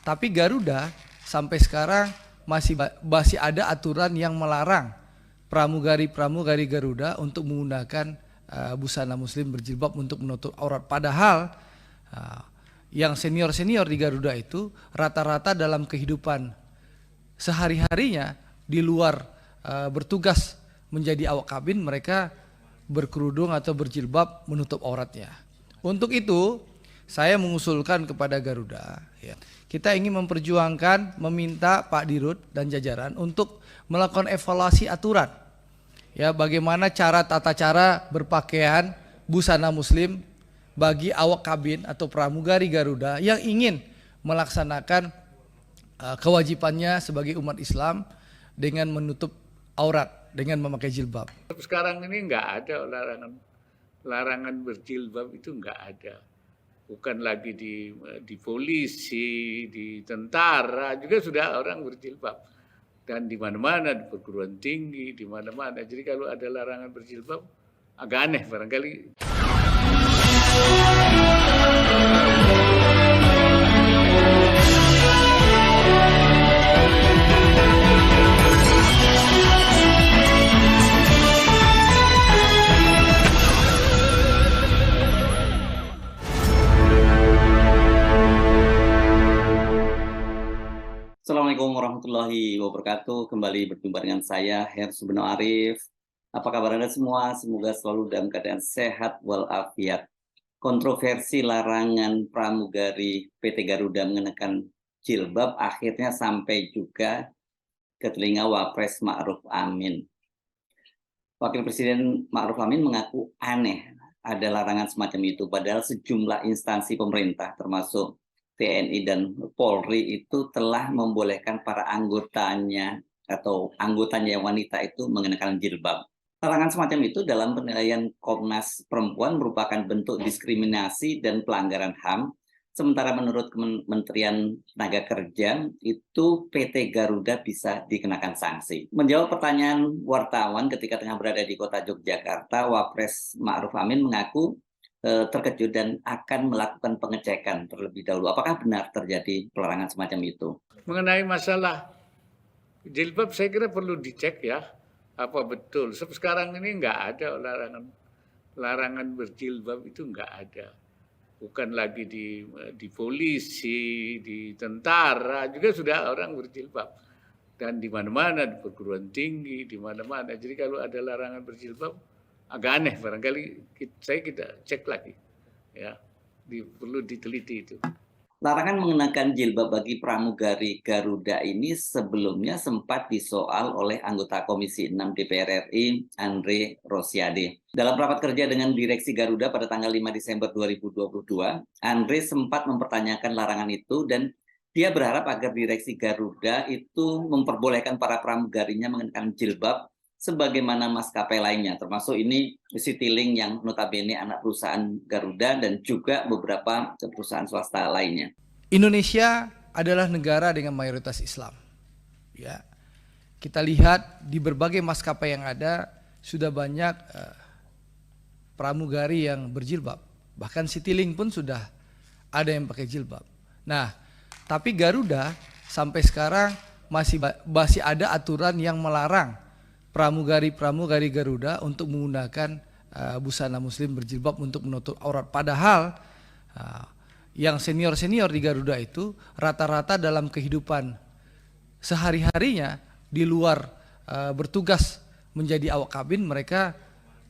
Tapi Garuda sampai sekarang masih ada aturan yang melarang pramugari Garuda untuk menggunakan busana muslim berjilbab untuk menutup aurat. Padahal yang senior di Garuda itu rata-rata dalam kehidupan sehari-harinya di luar bertugas menjadi awak kabin, mereka berkerudung atau berjilbab menutup auratnya. Untuk itu saya mengusulkan kepada Garuda, ya, kita ingin memperjuangkan, meminta Pak Dirut dan jajaran untuk melakukan evaluasi aturan, ya, bagaimana tata cara berpakaian busana muslim bagi awak kabin atau pramugari Garuda yang ingin melaksanakan kewajibannya sebagai umat Islam dengan menutup aurat dengan memakai jilbab. Sekarang ini nggak ada larangan berjilbab, itu nggak ada. Bukan lagi di polisi, di tentara juga sudah orang berjilbab, dan di mana-mana, di perguruan tinggi, di mana-mana. Jadi kalau ada larangan berjilbab agak aneh barangkali. Assalamualaikum warahmatullahi wabarakatuh. Kembali berjumpa dengan saya, Hersu Beno Arif. Apa kabar Anda semua? Semoga selalu dalam keadaan sehat walafiat. Kontroversi larangan pramugari PT Garuda mengenakan jilbab akhirnya sampai juga ke telinga Wapres Ma'ruf Amin. Wakil Presiden Ma'ruf Amin mengaku aneh ada larangan semacam itu, padahal sejumlah instansi pemerintah termasuk TNI dan Polri itu telah membolehkan para anggotanya yang wanita itu mengenakan jilbab. Larangan semacam itu dalam penilaian Komnas Perempuan merupakan bentuk diskriminasi dan pelanggaran HAM. Sementara menurut Kementerian Tenaga Kerja itu PT Garuda bisa dikenakan sanksi. Menjawab pertanyaan wartawan ketika tengah berada di kota Yogyakarta, Wapres Ma'ruf Amin mengaku terkejut dan akan melakukan pengecekan terlebih dahulu. Apakah benar terjadi pelarangan semacam itu? Mengenai masalah jilbab saya kira perlu dicek ya, apa betul. Sekarang ini nggak ada larangan berjilbab, itu nggak ada. Bukan lagi di polisi, di tentara juga sudah orang berjilbab, dan di mana-mana, di perguruan tinggi, di mana-mana. Jadi kalau ada larangan berjilbab agak aneh barangkali, kita cek lagi ya, perlu diteliti itu. Larangan mengenakan jilbab bagi pramugari Garuda ini sebelumnya sempat disoal oleh anggota Komisi 6 DPR RI Andre Rosiade. Dalam rapat kerja dengan Direksi Garuda pada tanggal 5 Desember 2022, Andre sempat mempertanyakan larangan itu dan dia berharap agar Direksi Garuda itu memperbolehkan para pramugarinya mengenakan jilbab sebagaimana maskapai lainnya, termasuk ini Citylink yang notabene anak perusahaan Garuda dan juga beberapa perusahaan swasta lainnya. Indonesia adalah negara dengan mayoritas Islam. Ya, kita lihat di berbagai maskapai yang ada sudah banyak pramugari yang berjilbab. Bahkan Citylink pun sudah ada yang pakai jilbab. Nah, tapi Garuda sampai sekarang masih ada aturan yang melarang pramugari Garuda untuk menggunakan busana muslim berjilbab untuk menutup aurat. Padahal yang senior di Garuda itu rata-rata dalam kehidupan sehari-harinya di luar bertugas menjadi awak kabin, mereka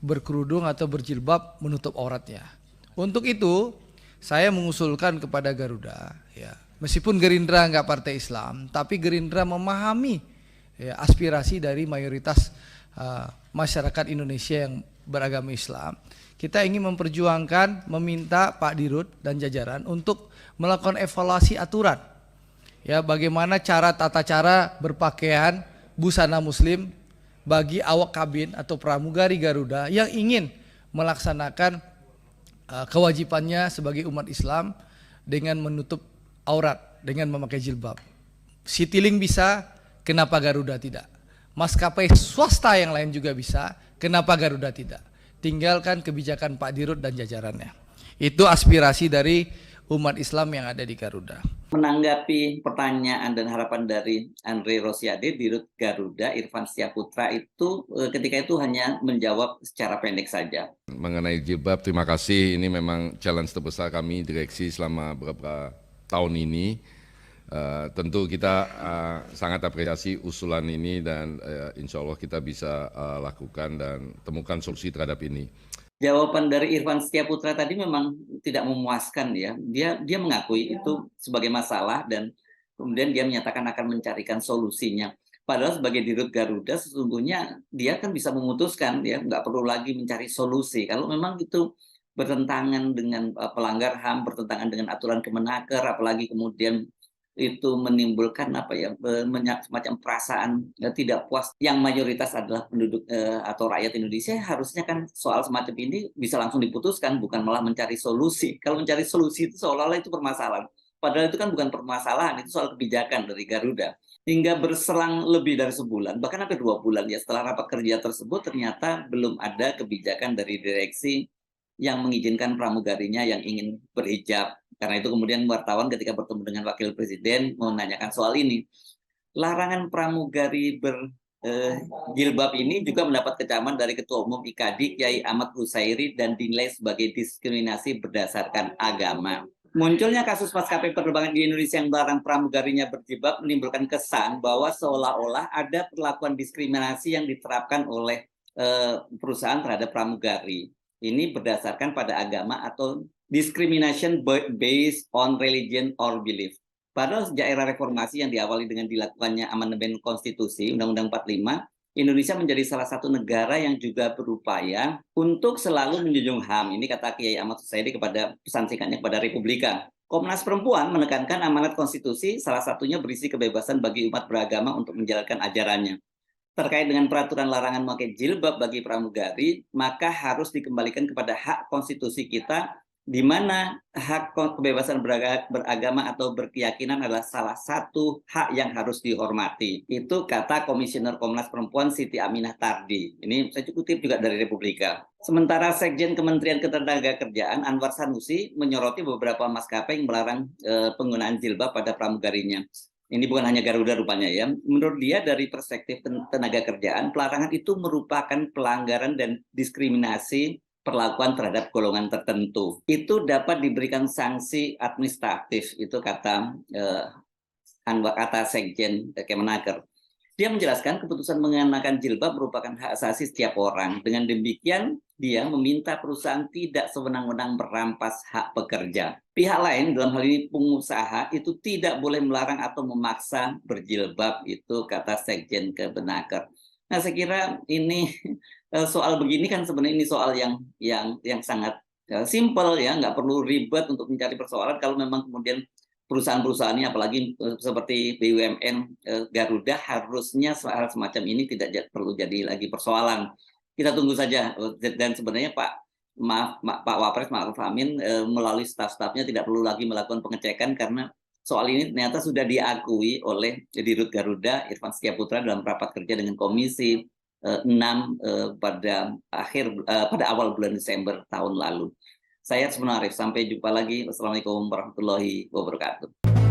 berkerudung atau berjilbab menutup auratnya. Untuk itu saya mengusulkan kepada Garuda, ya, meskipun Gerindra nggak partai Islam, tapi Gerindra memahami ya, aspirasi dari mayoritas masyarakat Indonesia yang beragama Islam. Kita ingin memperjuangkan, meminta Pak Dirut dan jajaran untuk melakukan evaluasi aturan, ya, bagaimana tata cara berpakaian busana muslim bagi awak kabin atau pramugari Garuda yang ingin melaksanakan kewajibannya sebagai umat Islam dengan menutup aurat dengan memakai jilbab. Citylink bisa, kenapa Garuda tidak? Maskapai swasta yang lain juga bisa, kenapa Garuda tidak? Tinggalkan kebijakan Pak Dirut dan jajarannya. Itu aspirasi dari umat Islam yang ada di Garuda. Menanggapi pertanyaan dan harapan dari Andre Rosiade, Dirut Garuda, Irfan Syaputra itu ketika itu hanya menjawab secara pendek saja. Mengenai jilbab, terima kasih. Ini memang challenge terbesar kami direksi selama beberapa tahun ini. Tentu kita sangat apresiasi usulan ini dan insya Allah kita bisa lakukan dan temukan solusi terhadap ini. Jawaban dari Irfan Syaputra tadi memang tidak memuaskan ya. Dia mengakui itu sebagai masalah dan kemudian dia menyatakan akan mencarikan solusinya. Padahal sebagai Dirut Garuda sesungguhnya dia kan bisa memutuskan ya, nggak perlu lagi mencari solusi. Kalau memang itu bertentangan dengan pelanggar HAM, bertentangan dengan aturan Kemenaker, apalagi kemudian itu menimbulkan semacam perasaan tidak puas yang mayoritas adalah penduduk atau rakyat Indonesia, harusnya kan soal semacam ini bisa langsung diputuskan, bukan malah mencari solusi. Kalau mencari solusi itu seolah-olah itu permasalahan, padahal itu kan bukan permasalahan, itu soal kebijakan dari Garuda. Hingga berselang lebih dari sebulan, bahkan hampir 2 bulan ya setelah rapat kerja tersebut, ternyata belum ada kebijakan dari direksi yang mengizinkan pramugarinya yang ingin berhijab. Karena itu kemudian wartawan ketika bertemu dengan Wakil Presiden menanyakan soal ini. Larangan pramugari berjilbab ini juga mendapat kecaman dari Ketua Umum IKADI, Kiai Ahmad Husairi, dan dinilai sebagai diskriminasi berdasarkan agama. Munculnya kasus maskapai penerbangan di Indonesia yang melarang pramugarinya berjilbab menimbulkan kesan bahwa seolah-olah ada perlakuan diskriminasi yang diterapkan oleh perusahaan terhadap pramugari. Ini berdasarkan pada agama atau discrimination based on religion or belief. Padahal sejak era reformasi yang diawali dengan dilakukannya amandemen konstitusi Undang-Undang 45, Indonesia menjadi salah satu negara yang juga berupaya untuk selalu menjunjung HAM. Ini kata Kiai Ahmad Husairi kepada pesan singkatnya kepada Republika. Komnas Perempuan menekankan amanat konstitusi, salah satunya berisi kebebasan bagi umat beragama untuk menjalankan ajarannya. Terkait dengan peraturan larangan memakai jilbab bagi pramugari, maka harus dikembalikan kepada hak konstitusi kita, di mana hak kebebasan beragama atau berkeyakinan adalah salah satu hak yang harus dihormati. Itu kata Komisioner Komnas Perempuan Siti Aminah Tardi. Ini saya kutip juga dari Republika. Sementara Sekjen Kementerian Ketenagakerjaan Anwar Sanusi menyoroti beberapa maskapai yang melarang penggunaan jilbab pada pramugarinya. Ini bukan hanya Garuda rupanya ya. Menurut dia dari perspektif tenaga kerjaan, pelarangan itu merupakan pelanggaran dan diskriminasi perlakuan terhadap golongan tertentu. Itu dapat diberikan sanksi administratif, itu kata Sekjen Kemenaker. Dia menjelaskan keputusan mengenakan jilbab merupakan hak asasi setiap orang. Dengan demikian, dia meminta perusahaan tidak sewenang-wenang merampas hak pekerja. Pihak lain, dalam hal ini pengusaha, itu tidak boleh melarang atau memaksa berjilbab, itu kata Sekjen Kemenaker. Nah, saya kira ini soal begini kan sebenarnya ini soal yang sangat simpel ya, nggak perlu ribet untuk mencari persoalan kalau memang kemudian perusahaan-perusahaan ini, apalagi seperti BUMN Garuda, harusnya hal semacam ini tidak perlu jadi lagi persoalan. Kita tunggu saja, dan sebenarnya Pak Wapres Ma'ruf Amin melalui staf-stafnya tidak perlu lagi melakukan pengecekan, karena soal ini ternyata sudah diakui oleh Dirut Garuda Irfan Syaputra dalam rapat kerja dengan Komisi 6 pada awal bulan Desember tahun lalu. Saya Arif, sampai jumpa lagi. Wassalamualaikum warahmatullahi wabarakatuh.